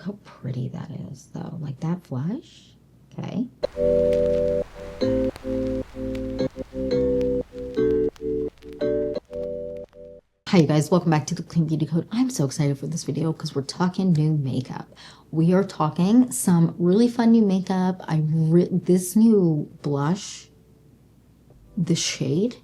Look how pretty that is, though. Like that flush. Okay. Hi you guys, welcome back to the Clean Beauty Code. I'm so excited for this video because we're talking new makeup. We are talking some really fun new makeup. This new blush, the shade,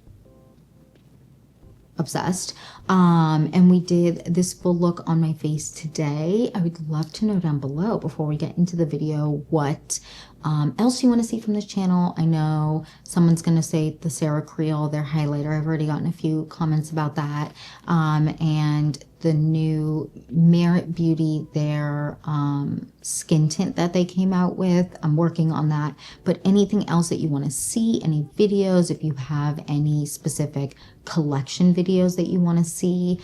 obsessed. And we did this full look on my face today. I would love to know down below before we get into the video what else you want to see from this channel. I know someone's gonna say the Sarah Creole, their highlighter. I've already gotten a few comments about that. And the new Merit Beauty, their skin tint that they came out with. I'm working on that. But anything else that you want to see, any videos, if you have any specific collection videos that you want to see,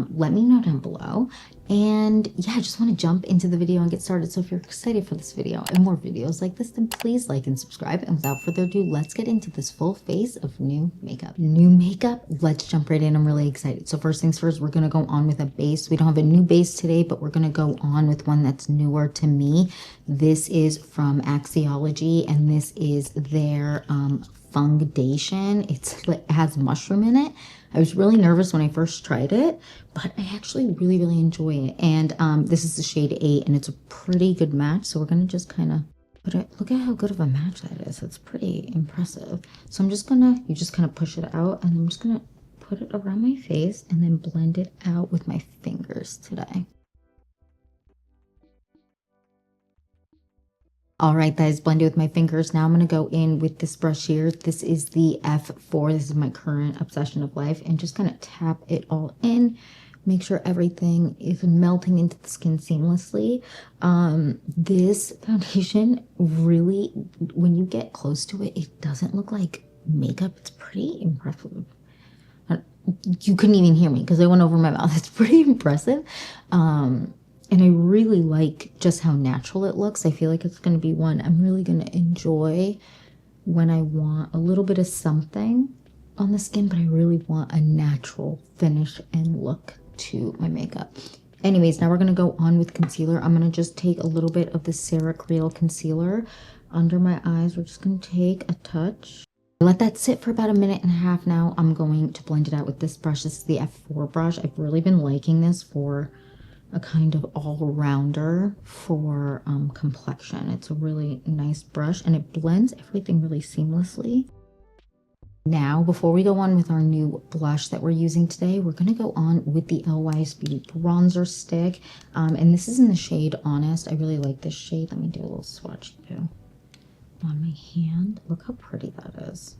let me know down below. And yeah, I just want to jump into the video and get started. So if you're excited for this video and more videos like this, then please like and subscribe. And without further ado, let's get into this full face of new makeup. New makeup, let's jump right in. I'm really excited. So first things first, we're going to go on with a base. We don't have a new base today, but we're going to go on with one that's newer to me. This is from Axiology, and this is their foundation. It has mushroom in it. I was really nervous when I first tried it, but I actually really enjoy it. And this is the shade 8, and it's a pretty good match. So we're gonna just kind of put it. Look at how good of a match that is. It's pretty impressive. So I'm just gonna, you just kind of push it out, and I'm just gonna put it around my face and then blend it out with my fingers today. All right, guys, blend it with my fingers. Now I'm going to go in with this brush here. This is the F4. This is my current obsession of life. And just kind of tap it all in. Make sure everything is melting into the skin seamlessly. This foundation really, when you get close to it, it doesn't look like makeup. It's pretty impressive. You couldn't even hear me because I went over my mouth. It's pretty impressive. And I really like just how natural it looks. I feel like it's going to be one I'm really going to enjoy when I want a little bit of something on the skin, but I really want a natural finish and look to my makeup. Anyways, now we're going to go on with concealer. I'm going to just take a little bit of the Sarah Creole concealer under my eyes. We're just going to take a touch. Let that sit for about 1.5 minutes now. I'm going to blend it out with this brush. This is the F4 brush. I've really been liking this for a kind of all-rounder for complexion. It's a really nice brush, and it blends everything really seamlessly. Now, before we go on with our new blush that we're using today, we're going to go on with the LYS Beauty bronzer stick. And this is in the shade Honest. I really like this shade. Let me do a little swatch too on my hand. Look how pretty that is.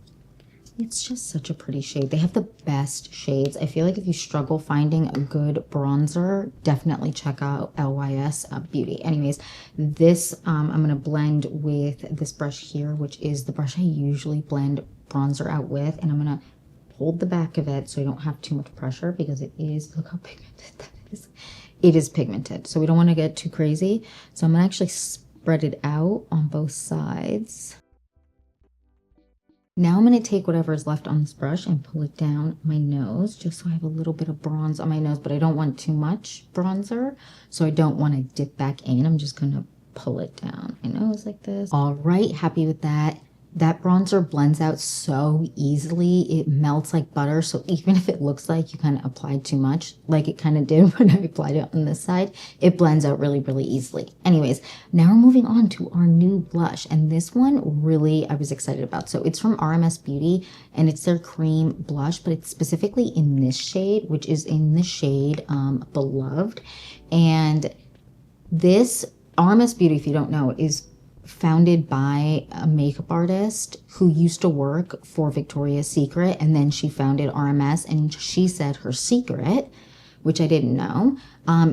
It's just such a pretty shade. They have the best shades. I feel like if you struggle finding a good bronzer, definitely check out LYS Beauty. Anyways, this I'm going to blend with this brush here, which is the brush I usually blend bronzer out with. And I'm going to hold the back of it so I don't have too much pressure because it is, look how pigmented that is. It is pigmented, so we don't want to get too crazy. So I'm going to actually spread it out on both sides. Now I'm going to take whatever is left on this brush and pull it down my nose just so I have a little bit of bronze on my nose, but I don't want too much bronzer, so I don't want to dip back in. I'm just going to pull it down my nose like this. All right, happy with that. That bronzer blends out so easily. It melts like butter, so even if it looks like you kind of applied too much, like it kind of did when I applied it on this side, it blends out really easily. Anyways, now we're moving on to our new blush, and this one really I was excited about. So it's from RMS Beauty, and it's their cream blush, but it's specifically in this shade, which is in the shade Beloved. And this RMS Beauty, if you don't know, is founded by a makeup artist who used to work for Victoria's Secret, and then she founded RMS, and she said her secret, which I didn't know,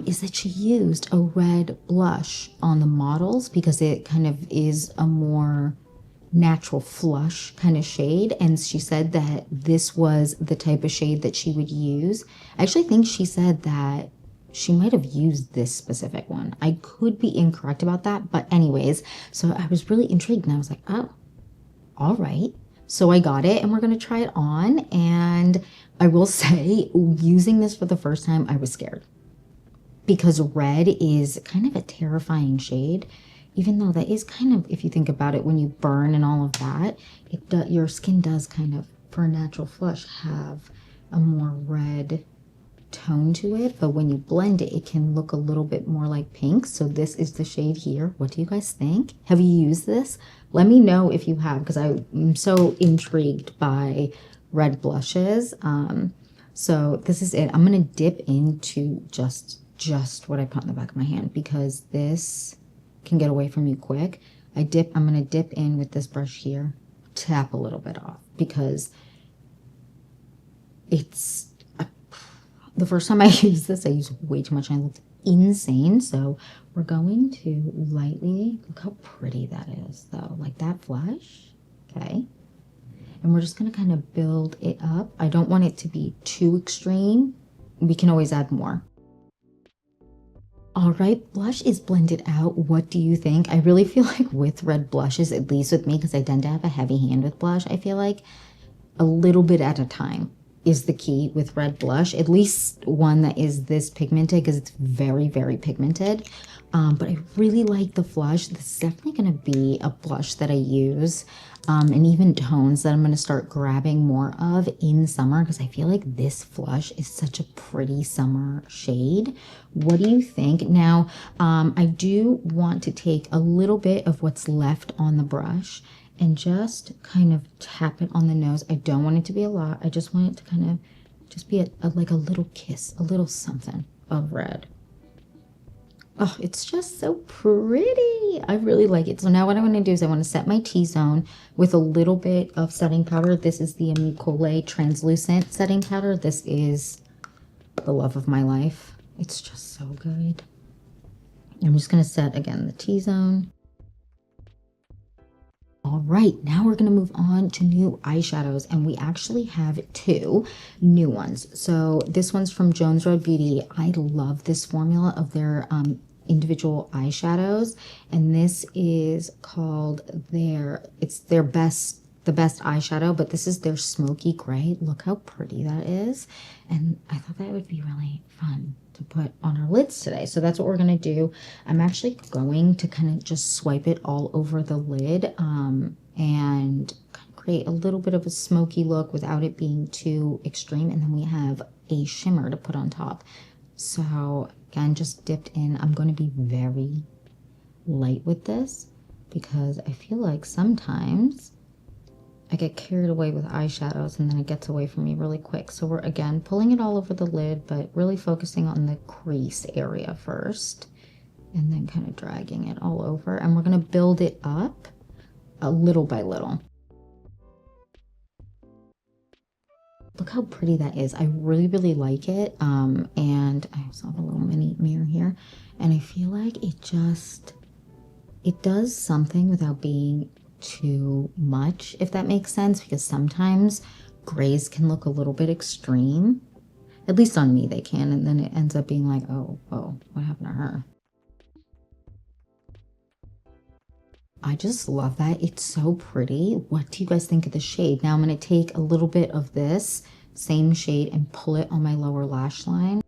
is that she used a red blush on the models because it kind of is a more natural flush kind of shade, and she said that this was the type of shade that she would use. I actually think she said that she might have used this specific one. I could be incorrect about that, but anyways, so I was really intrigued and I was like, oh, all right. So I got it and we're going to try it on. And I will say, using this for the first time, I was scared because red is kind of a terrifying shade, even though that is kind of, if you think about it, when you burn and all of that, your skin does kind of, for a natural flush, have a more red tone to it, but when you blend it, it can look a little bit more like pink. So this is the shade here. What do you guys think? Have you used this? Let me know if you have, because I'm so intrigued by red blushes. So this is it. I'm gonna dip into just what I put in the back of my hand, because this can get away from you quick. I'm gonna dip in with this brush here, tap a little bit off, because it's the first time I used this, I used way too much and I looked insane. So we're going to lightly, look how pretty that is though, like that flush. Okay. And we're just going to kind of build it up. I don't want it to be too extreme. We can always add more. All right, blush is blended out. What do you think? I really feel like with red blushes, at least with me, because I tend to have a heavy hand with blush, I feel like a little bit at a time is the key with red blush, at least one that is this pigmented, because it's very, very pigmented. But I really like the flush. This is definitely going to be a blush that I use, and even tones that I'm going to start grabbing more of in summer, because I feel like this flush is such a pretty summer shade. What do you think? Now, I do want to take a little bit of what's left on the brush and just kind of tap it on the nose. I don't want it to be a lot. I just want it to kind of just be like a little kiss, a little something of red. Oh, it's just so pretty. I really like it. So now what I want to do is I want to set my T-zone with a little bit of setting powder. This is the Amicole translucent setting powder. This is the love of my life. It's just so good. I'm just going to set, again, the T-zone. All right, now we're going to move on to new eyeshadows, and we actually have two new ones. So this one's from Jones Road Beauty. I love this formula of their individual eyeshadows, and this is called the best eyeshadow, but this is their smoky gray. Look how pretty that is, and I thought that would be really fun to put on our lids today. So that's what we're going to do. I'm actually going to kind of just swipe it all over the lid and kind of create a little bit of a smoky look without it being too extreme. And then we have a shimmer to put on top. So again, just dipped in. I'm going to be very light with this because I feel like sometimes I get carried away with eyeshadows and then it gets away from me really quick. So we're, again, pulling it all over the lid, but really focusing on the crease area first and then kind of dragging it all over. And we're going to build it up a little by little. Look how pretty that is. I really, really like it. And I also have a little mini mirror here. And I feel like it does something without being too much, if that makes sense, because sometimes grays can look a little bit extreme. At least on me they can, and then it ends up being like, oh, what happened to her? I just love that. It's so pretty. What do you guys think of the shade? Now I'm going to take a little bit of this same shade and pull it on my lower lash line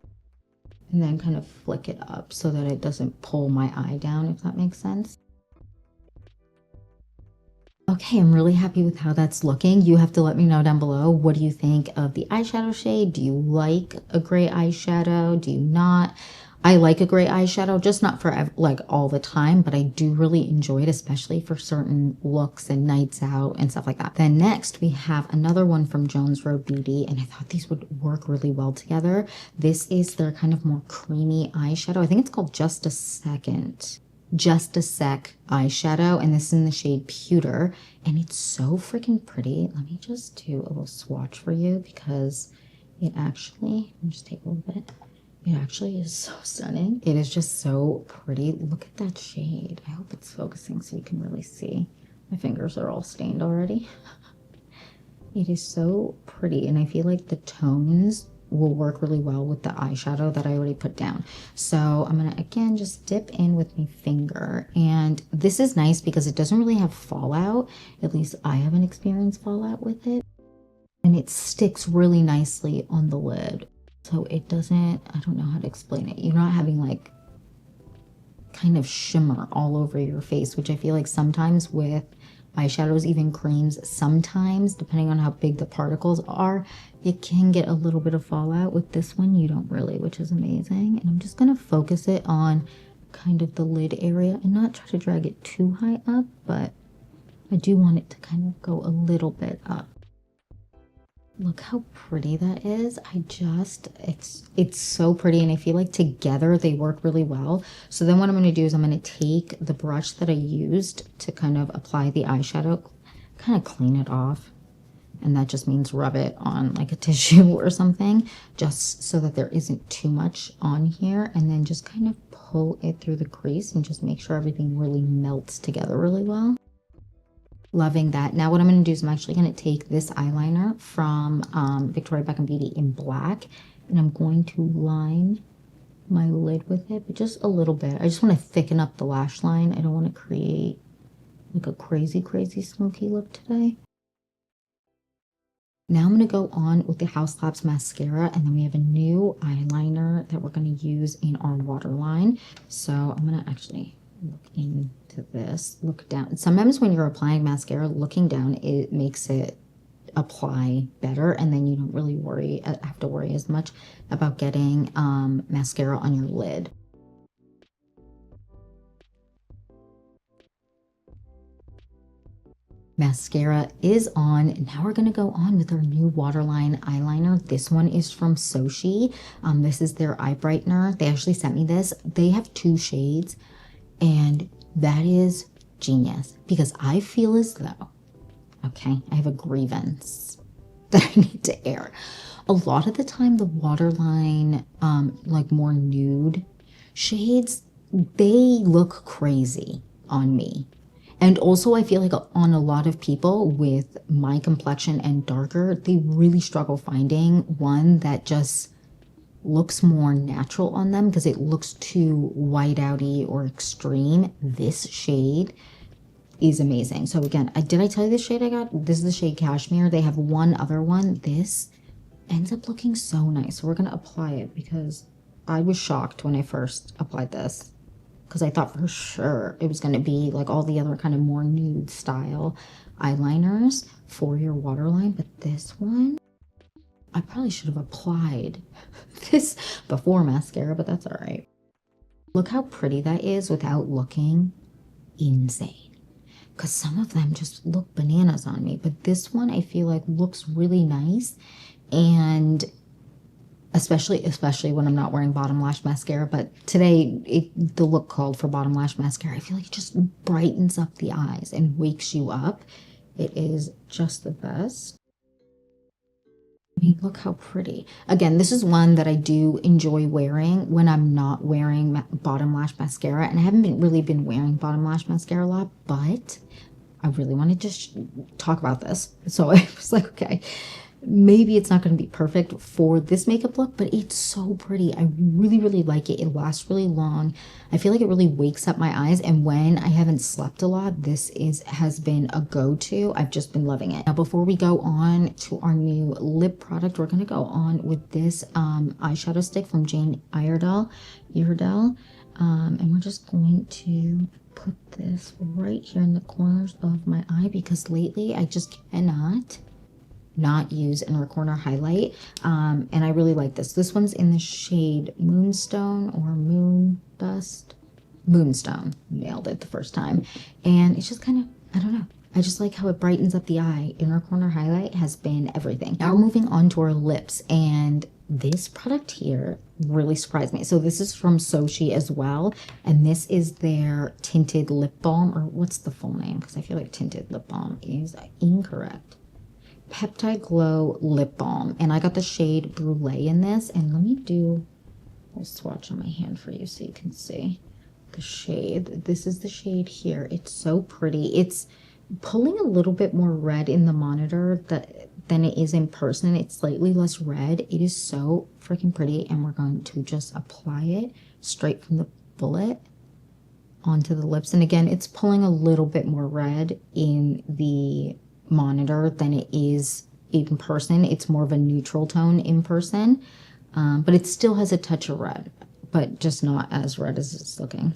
and then kind of flick it up so that it doesn't pull my eye down, if that makes sense. Okay, I'm really happy with how that's looking. You have to let me know down below. What do you think of the eyeshadow shade? Do you like a gray eyeshadow? Do you not? I like a gray eyeshadow, just not for like all the time, but I do really enjoy it, especially for certain looks and nights out and stuff like that. Then next we have another one from Jones Road Beauty, and I thought these would work really well together. This is their kind of more creamy eyeshadow. I think it's called Just a Sec eyeshadow, and this is in the shade Pewter, and it's so freaking pretty. Let me just do a little swatch for you because it actually, let me just take a little bit. It actually is so stunning. It is just so pretty. Look at that shade. I hope it's focusing so you can really see. My fingers are all stained already. It is so pretty, and I feel like the tones will work really well with the eyeshadow that I already put down. So I'm gonna, again, just dip in with my finger. And this is nice because it doesn't really have fallout. At least I haven't experienced fallout with it. And it sticks really nicely on the lid. So it doesn't, I don't know how to explain it. You're not having like kind of shimmer all over your face, which I feel like sometimes with eyeshadows, even creams, sometimes depending on how big the particles are, it can get a little bit of fallout. With this one, you don't really, which is amazing. And I'm just going to focus it on kind of the lid area and not try to drag it too high up, but I do want it to kind of go a little bit up. Look how pretty that is. It's so pretty, and I feel like together they work really well. So then what I'm going to do is I'm going to take the brush that I used to kind of apply the eyeshadow, kind of clean it off. And that just means rub it on like a tissue or something, just so that there isn't too much on here. And then just kind of pull it through the crease and just make sure everything really melts together really well. Loving that. Now what I'm going to do is I'm actually going to take this eyeliner from Victoria Beckham Beauty in black, and I'm going to line my lid with it, but just a little bit. I just want to thicken up the lash line. I don't want to create like a crazy smoky look today. Now I'm going to go on with the House Labs mascara, and then we have a new eyeliner that we're going to use in our waterline. So I'm going to actually look into this, look down. Sometimes when you're applying mascara, looking down, it makes it apply better, and then you don't really have to worry as much about getting mascara on your lid. Mascara is on. Now we're going to go on with our new waterline eyeliner. This one is from Sochi. This is their eye brightener. They actually sent me this. They have 2 shades, and that is genius, because I feel as though, okay, I have a grievance that I need to air. A lot of the time, the waterline, like more nude shades, they look crazy on me. And also, I feel like on a lot of people with my complexion and darker, they really struggle finding one that just looks more natural on them, because it looks too white outy or extreme. This shade is amazing. So again, did I tell you the shade I got? This is the shade Cashmere. They have one other one. This ends up looking so nice. So we're going to apply it, because I was shocked when I first applied this, because I thought for sure it was going to be like all the other kind of more nude style eyeliners for your waterline. But this one, I probably should have applied this before mascara, but that's all right. Look how pretty that is without looking insane, because some of them just look bananas on me. But this one I feel like looks really nice, and especially when I'm not wearing bottom lash mascara. But today the look called for bottom lash mascara. I feel like it just brightens up the eyes and wakes you up. It is just the best. I mean, look how pretty. Again, this is one that I do enjoy wearing when I'm not wearing bottom lash mascara, and I haven't really been wearing bottom lash mascara a lot, but I really wanted to talk about this. So I was like, okay, maybe it's not going to be perfect for this makeup look, but it's so pretty. I really like it. It lasts really long. I feel like it really wakes up my eyes, and when I haven't slept a lot, this has been a go-to. I've just been loving it. Now, before we go on to our new lip product, we're going to go on with this eyeshadow stick from Jane Iredale, and we're just going to put this right here in the corners of my eye, because lately I just cannot not use inner corner highlight, and I really like this one's in the shade Moonstone or Moon Dust. Moonstone. Nailed it the first time. And it's just kind of, I don't know, I just like how it brightens up the eye. Inner corner highlight has been everything. Now we're moving on to our lips, and this product here really surprised me. So this is from Sochi as well, and this is their tinted lip balm, or what's the full name, because I feel like tinted lip balm is incorrect. Peptide Glow Lip Balm, and I got the shade Brulee in this. And let me do a swatch on my hand for you so you can see the shade. This is the shade here. It's so pretty. It's pulling a little bit more red in the monitor than it is in person. It's slightly less red. It is so freaking pretty, and we're going to just apply it straight from the bullet onto the lips. And again, it's pulling a little bit more red in the monitor than it is in person. It's more of a neutral tone in person. but it still has a touch of red, but just not as red as it's looking.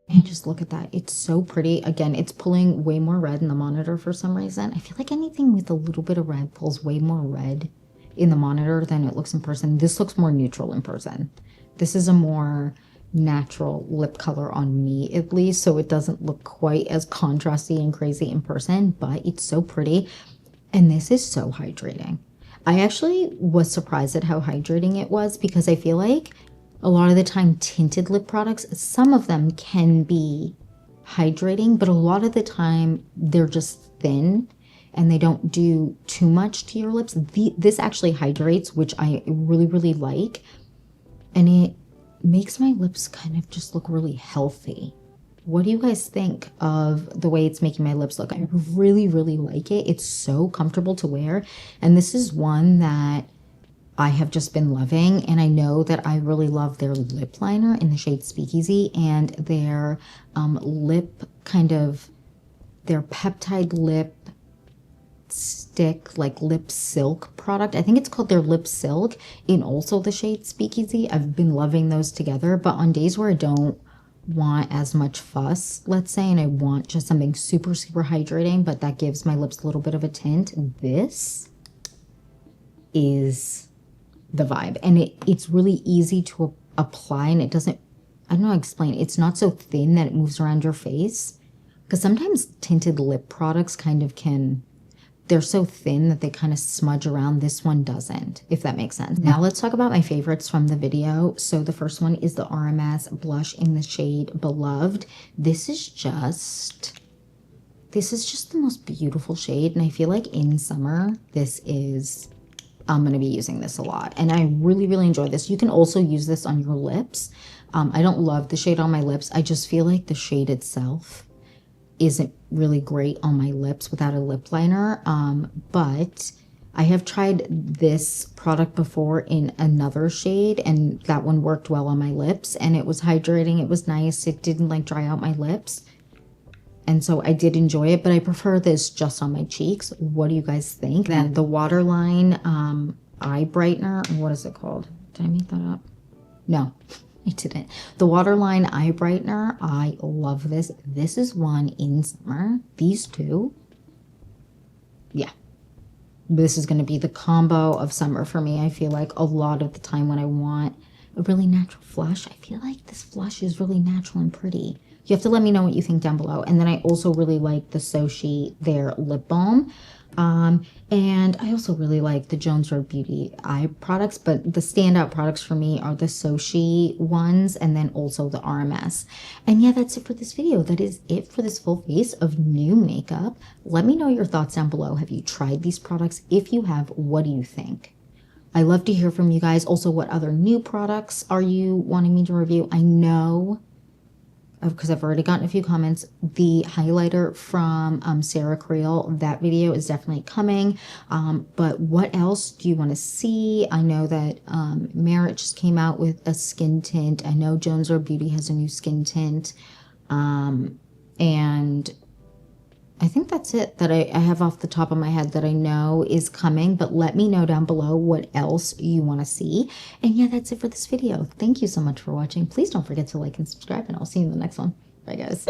And just look at that. It's so pretty. Again, it's pulling way more red in the monitor for some reason. I feel like anything with a little bit of red pulls way more red in the monitor than it looks in person. This looks more neutral in person. This is a more natural lip color on me, at least, so it doesn't look quite as contrasty and crazy in person, but it's so pretty. And this is so hydrating. I actually was surprised at how hydrating it was, because I feel like a lot of the time tinted lip products, some of them can be hydrating, but a lot of the time they're just thin and they don't do too much to your lips. This actually hydrates, which I really, really like. And it makes my lips kind of just look really healthy. What do you guys think of the way it's making my lips look? I really, really like it. It's so comfortable to wear. And this is one that I have just been loving. And I know that I really love their lip liner in the shade Speakeasy, and their lip kind of, their peptide lip stick, like lip silk product. I think it's called their lip silk, in also the shade Speakeasy. I've been loving those together, but on days where I don't want as much fuss, let's say, and I want just something super, super hydrating, but that gives my lips a little bit of a tint, this is the vibe. And it's really easy to apply, and it doesn't, I don't know how to explain it. It's not so thin that it moves around your face, because sometimes tinted lip products kind of can, they're so thin that they kind of smudge around. This one doesn't, if that makes sense. Now let's talk about my favorites from the video. So the first one is the RMS blush in the shade Beloved. This is just the most beautiful shade, and I feel like in summer I'm going to be using this a lot, and I really, really enjoy this. You can also use this on your lips. I don't love the shade on my lips. I just feel like the shade itself isn't really great on my lips without a lip liner, but I have tried this product before in another shade, and that one worked well on my lips, and it was hydrating. It was nice. It didn't like dry out my lips, and so I did enjoy it, but I prefer this just on my cheeks. What do you guys think? Then the Waterline eye brightener, what is it called? Did I make that up? No, I didn't. The Waterline eye brightener, I love this. This is one in summer. These two, yeah. This is going to be the combo of summer for me. I feel like a lot of the time when I want a really natural flush, I feel like this flush is really natural and pretty. You have to let me know what you think down below. And then I also really like the Sochi, their lip balm. And I also really like the Jones Road Beauty eye products, but the standout products for me are the Sochi ones, and then also the RMS. And yeah, that's it for this video. That is it for this full face of new makeup. Let me know your thoughts down below. Have you tried these products? If you have, what do you think? I love to hear from you guys. Also, what other new products are you wanting me to review? I know, because I've already gotten a few comments, the highlighter from Sarah Creel, that video is definitely coming. But what else do you want to see? I know that Merit just came out with a skin tint. I know Jones Road Beauty has a new skin tint. And I think that's it that I have off the top of my head that I know is coming, but let me know down below what else you want to see. And yeah, that's it for this video. Thank you so much for watching. Please don't forget to like and subscribe, and I'll see you in the next one. Bye, guys.